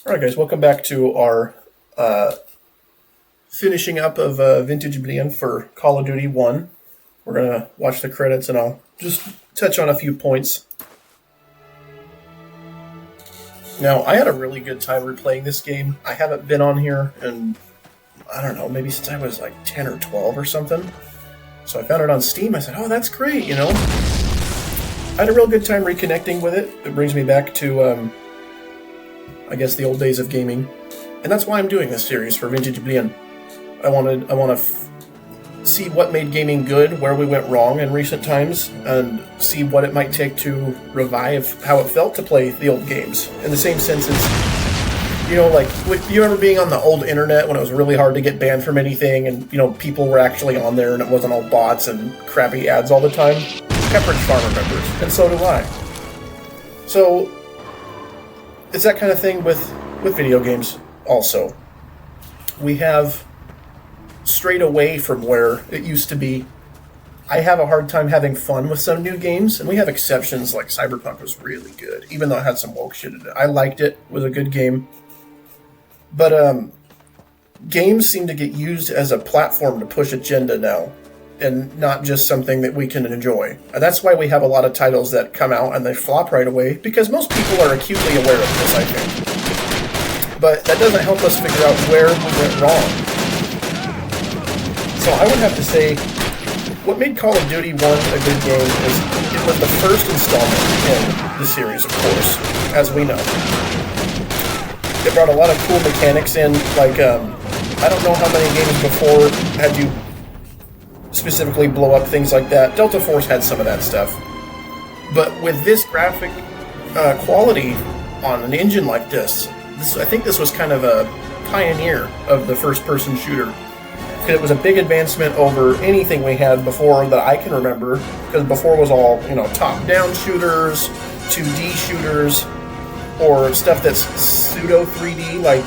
All right, guys, welcome back to our finishing up of Vintage Oblivion for Call of Duty 1. We're going to watch the credits and I'll just touch on a few points. Now, I had a really good time replaying this game. I haven't been on here in, I don't know, maybe since I was like 10 or 12 or something. So I found it on Steam. I said, oh, that's great, I had a real good time reconnecting with it. It brings me back to, I guess, the old days of gaming. And that's why I'm doing this series for Vintage Oblivion. I want to see what made gaming good, where we went wrong in recent times, and see what it might take to revive how it felt to play the old games. In the same sense as, you remember being on the old internet when it was really hard to get banned from anything, and, people were actually on there and it wasn't all bots and crappy ads all the time? Pepperidge Farm remembers, and so do I. So, it's that kind of thing with video games also. We have strayed away from where it used to be. I have a hard time having fun with some new games, and we have exceptions, like Cyberpunk was really good, even though it had some woke shit in it. I liked it. It was a good game. But games seem to get used as a platform to push agenda now, and not just something that we can enjoy. And that's why we have a lot of titles that come out and they flop right away, because most people are acutely aware of this, I think. But that doesn't help us figure out where we went wrong. So I would have to say, what made Call of Duty 1 a good game is it was the first installment in the series, of course, as we know. It brought a lot of cool mechanics in, like, I don't know how many games before had you specifically blow up things like that. Delta Force had some of that stuff. But with this graphic quality on an engine like this, I think this was kind of a pioneer of the first-person shooter. It was a big advancement over anything we had before that I can remember, because before was all, top-down shooters, 2D shooters, or stuff that's pseudo 3D, like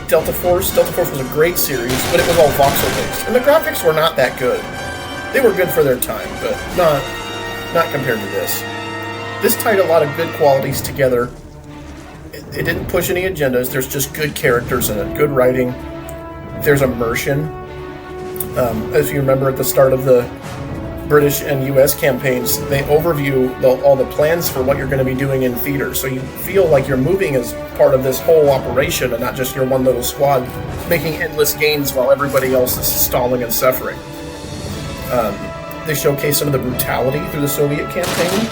Delta Force. Delta Force was a great series, but it was all voxel-based. And the graphics were not that good. They were good for their time, but not compared to this. This tied a lot of good qualities together. It didn't push any agendas. There's just good characters in it, good writing. There's immersion. As you remember at the start of the British and US campaigns, they overview all the plans for what you're going to be doing in theater. So you feel like you're moving as part of this whole operation and not just your one little squad making endless gains while everybody else is stalling and suffering. They showcase some of the brutality through the Soviet campaign.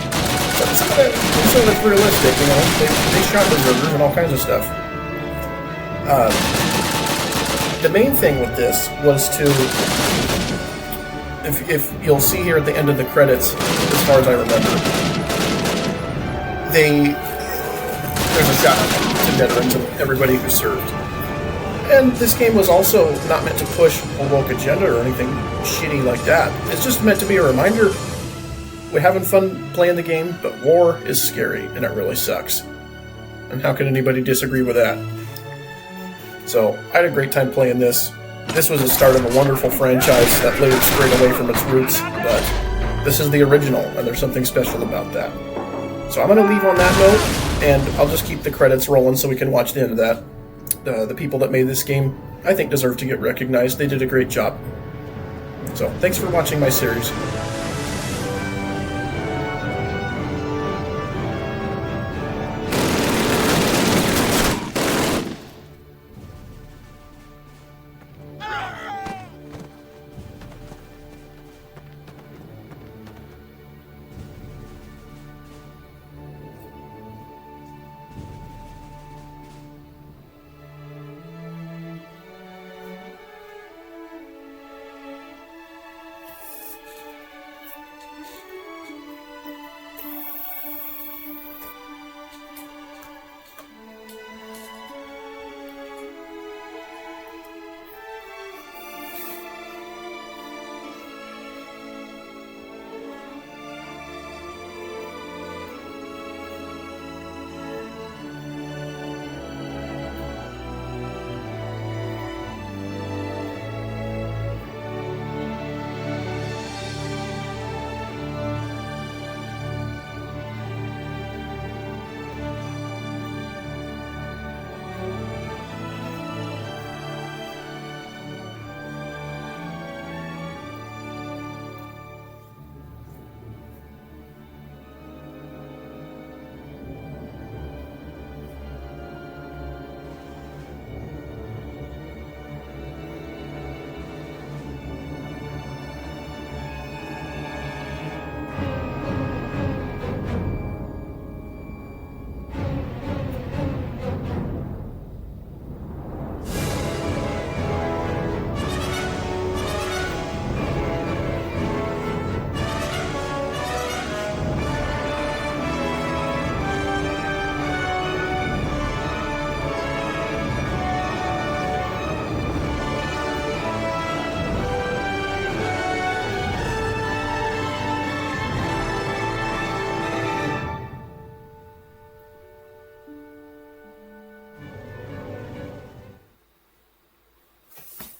But some of it's realistic, They shot deserters and all kinds of stuff. The main thing with this was to, if you'll see here at the end of the credits, as far as I remember, there's a shout out to veterans and everybody who served. And this game was also not meant to push a woke agenda or anything shitty like that. It's just meant to be a reminder, we're having fun playing the game, but war is scary and it really sucks. And how can anybody disagree with that? So, I had a great time playing this. This was the start of a wonderful franchise that later strayed away from its roots, but this is the original, and there's something special about that. So I'm going to leave on that note, and I'll just keep the credits rolling so we can watch the end of that. The people that made this game, I think, deserve to get recognized. They did a great job. So, thanks for watching my series.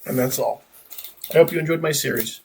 And that's all. I hope you enjoyed my series.